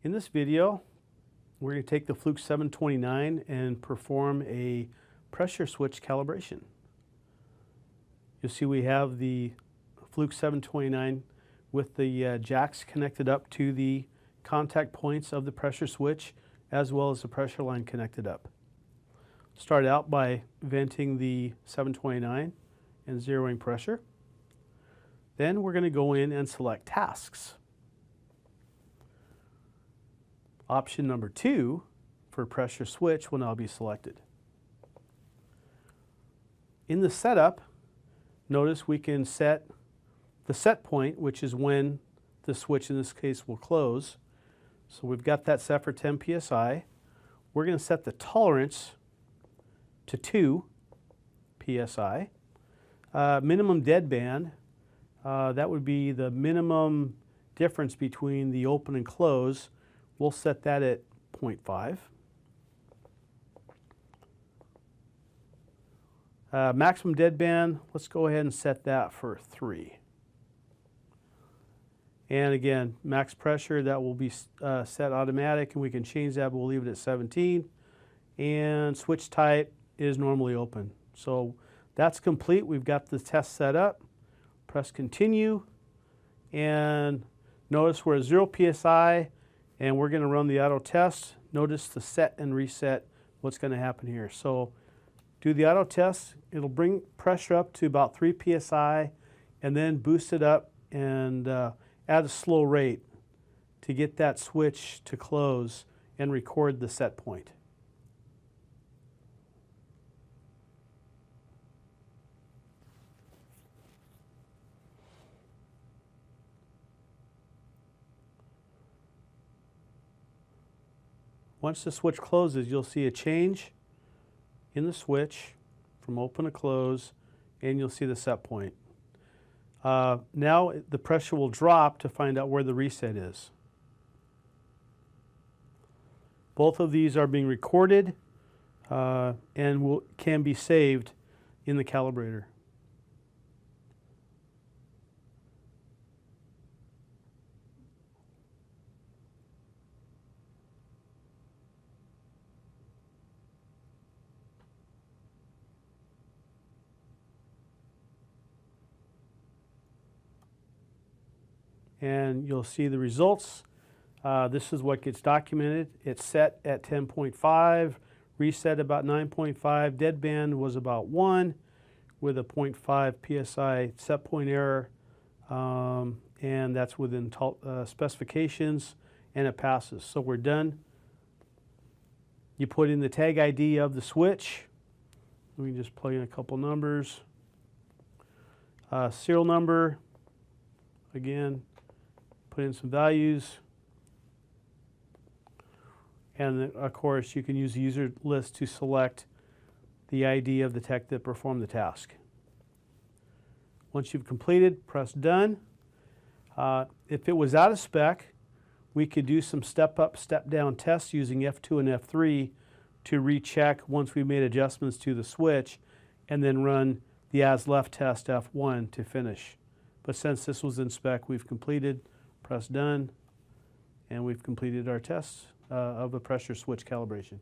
In this video, we're going to take the Fluke 729 and perform a pressure switch calibration. You'll see we have the Fluke 729 with the jacks connected up to the contact points of the pressure switch, as well as the pressure line connected up. Start out by venting the 729 and zeroing pressure. Then we're going to go in and select tasks. Option number 2 for pressure switch will now be selected. In the setup, notice we can set the set point, which is when the switch in this case will close. So we've got that set for 10 psi. We're going to set the tolerance to 2 psi. Minimum deadband, that would be the minimum difference between the open and close. We'll set that at 0.5. Maximum deadband, let's go ahead and set that for 3. And again, max pressure, that will be set automatic, and we can change that, but we'll leave it at 17. And switch type is normally open. So that's complete. We've got the test set up. Press continue, and notice we're at 0 psi, and we're going to run the auto test. Notice the set and reset, what's going to happen here. So do the auto test. It'll bring pressure up to about 3 psi, and then boost it up and at a slow rate to get that switch to close and record the set point. Once the switch closes, you'll see a change in the switch from open to close, and you'll see the set point. Now the pressure will drop to find out where the reset is. Both of these are being recorded and can be saved in the calibrator. And you'll see the results. This is what gets documented. It's set at 10.5, reset about 9.5, deadband was about 1 with a 0.5 psi set point error, and that's within specifications, and it passes. So we're done. You put in the tag ID of the switch. Let me just plug in a couple numbers. Serial number, again, put in some values, and then, of course, you can use the user list to select the ID of the tech that performed the task. Once you've completed, press done. If it was out of spec, we could do some step-up, step-down tests using F2 and F3 to recheck once we made adjustments to the switch, and then run the as-left test F1 to finish. But since this was in spec, we've completed. Press done, and we've completed our test of a pressure switch calibration.